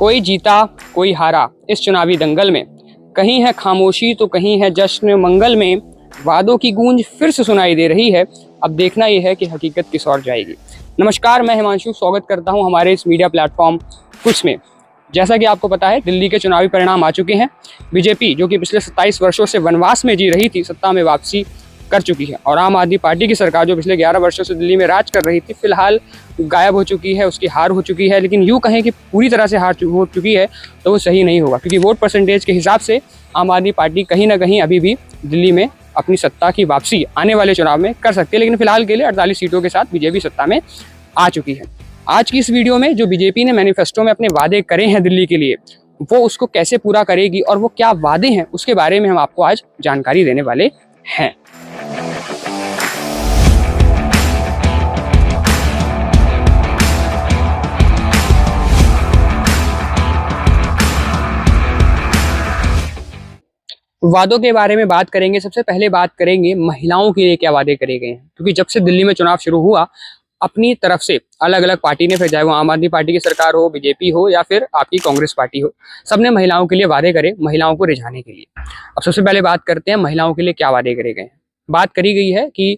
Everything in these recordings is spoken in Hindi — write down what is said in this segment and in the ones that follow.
कोई जीता कोई हारा इस चुनावी दंगल में, कहीं है खामोशी तो कहीं है जश्न मंगल में। वादों की गूंज फिर से सुनाई दे रही है, अब देखना यह है कि हकीकत किस ओर जाएगी। नमस्कार, मैं हिमांशु स्वागत करता हूं हमारे इस मीडिया प्लेटफॉर्म कुछ में। जैसा कि आपको पता है, दिल्ली के चुनावी परिणाम आ चुके हैं। बीजेपी जो कि पिछले 27 वर्षों से वनवास में जी रही थी, सत्ता में वापसी कर चुकी है। और आम आदमी पार्टी की सरकार जो पिछले 11 वर्षों से दिल्ली में राज कर रही थी, फिलहाल गायब हो चुकी है, उसकी हार हो चुकी है। लेकिन यूँ कहें कि पूरी तरह से हार हो चुकी है तो वो सही नहीं होगा, क्योंकि वोट परसेंटेज के हिसाब से आम आदमी पार्टी कहीं ना कहीं अभी भी दिल्ली में अपनी सत्ता की वापसी आने वाले चुनाव में कर सकती है। लेकिन फिलहाल के लिए 48 सीटों के साथ बीजेपी सत्ता में आ चुकी है। आज की इस वीडियो में जो बीजेपी ने मैनिफेस्टो में अपने वादे करे हैं दिल्ली के लिए, वो उसको कैसे पूरा करेगी और वो क्या वादे हैं, उसके बारे में हम आपको आज जानकारी देने वाले हैं। वादों के बारे में बात करेंगे। सबसे पहले बात करेंगे महिलाओं के लिए क्या वादे करे गए हैं, क्योंकि जब से दिल्ली में चुनाव शुरू हुआ, अपनी तरफ से अलग अलग पार्टी ने, फिर चाहे वो आम आदमी पार्टी की सरकार हो, बीजेपी हो या फिर आपकी कांग्रेस पार्टी हो, सबने महिलाओं के लिए वादे करे, महिलाओं को रिझाने के लिए। अब सबसे पहले बात करते हैं महिलाओं के लिए क्या वादे करे गए हैं। बात करी गई है कि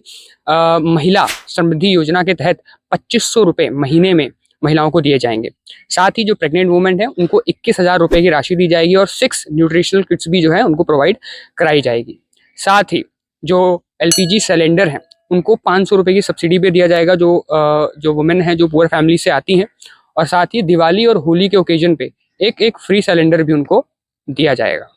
महिला समृद्धि योजना के तहत 2500 रुपये महीने में महिलाओं को दिए जाएंगे। साथ ही जो प्रेग्नेंट वुमेन है उनको 21,000 रुपये की राशि दी जाएगी और 6 न्यूट्रिशनल किट्स भी जो है उनको प्रोवाइड कराई जाएगी। साथ ही जो LPG सिलेंडर हैं उनको 500 रुपये की सब्सिडी पे दिया जाएगा, जो वुमेन है जो पुअर फैमिली से आती हैं। और साथ ही दिवाली और होली के ओकेजन पे एक फ्री सिलेंडर भी उनको दिया जाएगा।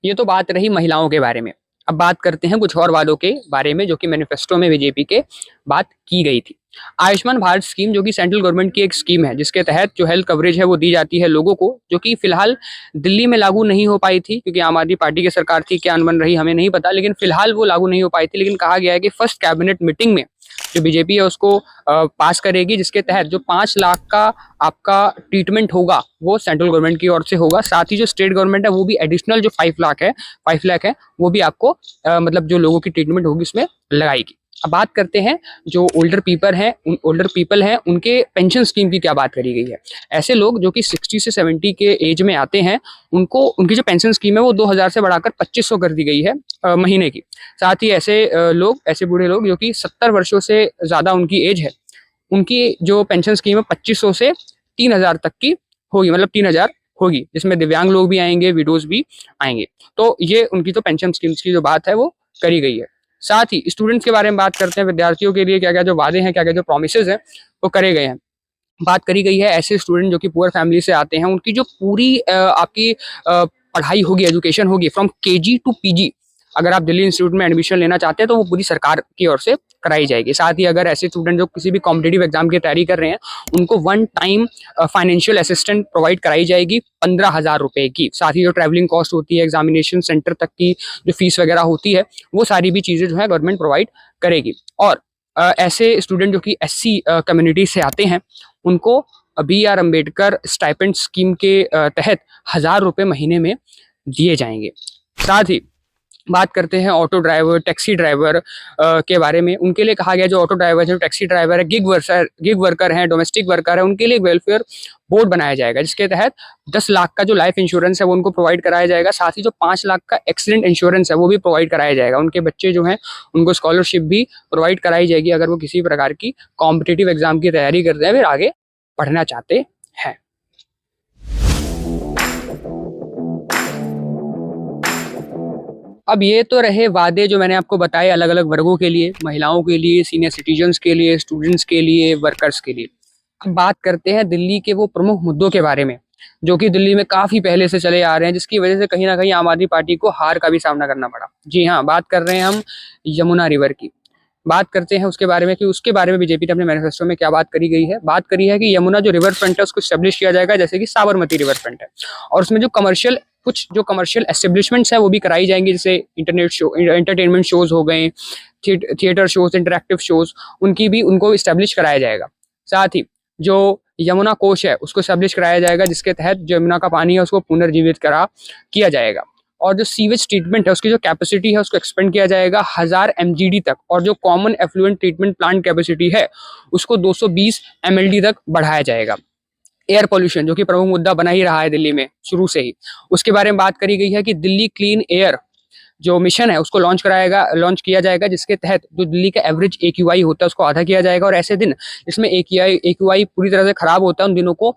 ये तो बात रही महिलाओं के बारे में। अब बात करते हैं कुछ और वादों के बारे में जो कि मैनिफेस्टो में बीजेपी के बात की गई थी। आयुष्मान भारत स्कीम जो कि सेंट्रल गवर्नमेंट की एक स्कीम है, जिसके तहत जो हेल्थ कवरेज है वो दी जाती है लोगों को, जो कि फिलहाल दिल्ली में लागू नहीं हो पाई थी, क्योंकि आम आदमी पार्टी की सरकार थी। क्या अनबन रही हमें नहीं पता, लेकिन फिलहाल वो लागू नहीं हो पाई थी। लेकिन कहा गया है कि फर्स्ट कैबिनेट मीटिंग में जो बीजेपी है उसको पास करेगी, जिसके तहत जो 5 लाख का आपका ट्रीटमेंट होगा वो सेंट्रल गवर्नमेंट की ओर से होगा। साथ ही जो स्टेट गवर्नमेंट है वो भी एडिशनल जो 5 लाख है वो भी आपको मतलब जो लोगों की ट्रीटमेंट होगी उसमें लगाएगी। अब बात करते हैं जो ओल्डर पीपल हैं उनके पेंशन स्कीम की क्या बात करी गई है। ऐसे लोग जो कि 60 से 70 के एज में आते हैं, उनको उनकी जो पेंशन स्कीम है वो 2000 से बढ़ाकर 2500 कर दी गई है महीने की। साथ ही ऐसे बूढ़े लोग जो कि 70 वर्षों से ज़्यादा उनकी एज है, उनकी जो पेंशन स्कीम है 2500 से 3000 तक की होगी, मतलब 3000 होगी, जिसमें दिव्यांग लोग भी आएंगे, विडोज भी आएंगे। तो ये उनकी तो पेंशन स्कीम्स की जो बात है वो करी गई है। साथ ही स्टूडेंट्स के बारे में बात करते हैं। विद्यार्थियों के लिए क्या क्या जो वादे हैं, क्या क्या जो प्रॉमिसेस हैं वो करे गए हैं। बात करी गई है ऐसे स्टूडेंट जो कि पुअर फैमिली से आते हैं, उनकी जो पूरी आपकी पढ़ाई होगी, एजुकेशन होगी फ्रॉम KG टू PG, अगर आप दिल्ली इंस्टीट्यूट में एडमिशन लेना चाहते हैं तो वो पूरी सरकार की ओर से कराई जाएगी। साथ ही अगर ऐसे स्टूडेंट जो किसी भी कॉम्पिटिटिव एग्जाम की तैयारी कर रहे हैं, उनको 1 टाइम फाइनेंशियल असिस्टेंट प्रोवाइड कराई जाएगी 15,000 रुपये की। साथ ही जो ट्रैवलिंग कॉस्ट होती है, एग्जामिनेशन सेंटर तक की जो फीस वगैरह होती है, वो सारी भी चीज़ें जो है गवर्नमेंट प्रोवाइड करेगी। और ऐसे स्टूडेंट जो कि SC कम्युनिटी से आते हैं, उनको BR अम्बेडकर स्टाइपेंड स्कीम के तहत 1000 रुपये महीने में दिए जाएंगे। साथ ही बात करते हैं ऑटो ड्राइवर, टैक्सी ड्राइवर के बारे में। उनके लिए कहा गया जो ऑटो ड्राइवर, जो टैक्सी ड्राइवर है, गिग वर्कर हैं, डोमेस्टिक वर्कर है, उनके लिए वेलफेयर बोर्ड बनाया जाएगा, जिसके तहत 10 लाख का जो लाइफ इंश्योरेंस है वो उनको प्रोवाइड कराया जाएगा। साथ ही जो 5 लाख का एक्सीडेंट इंश्योरेंस है वो भी प्रोवाइड कराया जाएगा। उनके बच्चे जो हैं उनको स्कॉलरशिप भी प्रोवाइड कराई जाएगी, अगर वो किसी प्रकार की कॉम्पिटिटिव एग्जाम की तैयारी करते हैं, फिर आगे पढ़ना चाहते हैं। अब ये तो रहे वादे जो मैंने आपको बताए अलग अलग वर्गों के लिए, महिलाओं के लिए, सीनियर सिटीजन्स के लिए, स्टूडेंट्स के लिए, वर्कर्स के लिए। अब बात करते हैं दिल्ली के वो प्रमुख मुद्दों के बारे में जो कि दिल्ली में काफ़ी पहले से चले आ रहे हैं, जिसकी वजह से कहीं ना कहीं आम आदमी पार्टी को हार का भी सामना करना पड़ा। जी हाँ, बात कर रहे हैं हम यमुना रिवर की। बात करते हैं उसके बारे में कि उसके बारे में बीजेपी ने अपने मैनिफेस्टो में क्या बात करी गई है। बात करी है कि यमुना जो रिवर फ्रंट है उसको एस्टेब्लिश किया जाएगा, जैसे कि साबरमती रिवर फ्रंट है। और उसमें जो कमर्शियल एस्टेब्लिशमेंट्स है वो भी कराई जाएंगी, जैसे एंटरटेनमेंट शोज हो गए, थिएटर शोज, इंटरेक्टिव शोज, उनको इस्टेब्लिश कराया जाएगा। साथ ही जो यमुना कोष है उसको एस्टेब्लिश कराया जाएगा, जिसके तहत जो यमुना का पानी है उसको पुनर्जीवित किया जाएगा। और जो सीवेज ट्रीटमेंट है उसकी जो कैपेसिटी है उसको एक्सपेंड किया जाएगा 1000 MGD तक, और जो common effluent treatment plant capacity है उसको 220 MLD तक बढ़ाया जाएगा। एयर पोल्यूशन जो कि प्रमुख मुद्दा बना ही रहा है दिल्ली में शुरू से ही, उसके बारे में बात करी गई है कि दिल्ली क्लीन एयर जो मिशन है उसको लॉन्च किया जाएगा, जिसके तहत जो दिल्ली का एवरेज AQI होता है उसको आधा किया जाएगा, और ऐसे दिन जिसमें AQI पूरी तरह से खराब होता है उन दिनों को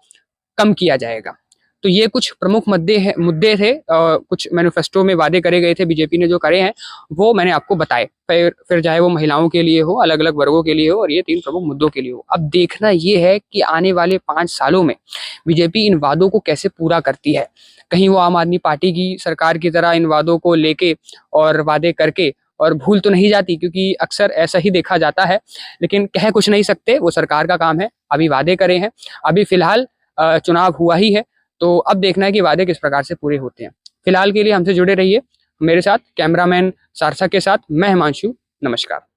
कम किया जाएगा। तो ये कुछ प्रमुख मुद्दे थे, कुछ मैनिफेस्टो में वादे करे गए थे बीजेपी ने जो करे हैं वो मैंने आपको बताए। फिर चाहे वो महिलाओं के लिए हो, अलग अलग वर्गों के लिए हो, और ये 3 प्रमुख मुद्दों के लिए हो। अब देखना ये है कि आने वाले 5 सालों में बीजेपी इन वादों को कैसे पूरा करती है। कहीं वो आम आदमी पार्टी की सरकार की तरह इन वादों को लेके और वादे करके और भूल तो नहीं जाती, क्योंकि अक्सर ऐसा ही देखा जाता है, लेकिन कह कुछ नहीं सकते, वो सरकार का काम है। अभी वादे करे हैं, अभी फिलहाल चुनाव हुआ ही है, तो अब देखना है कि वादे किस प्रकार से पूरे होते हैं। फिलहाल के लिए हमसे जुड़े रहिए, मेरे साथ कैमरामैन सारसा के साथ मैं हिमांशु। नमस्कार।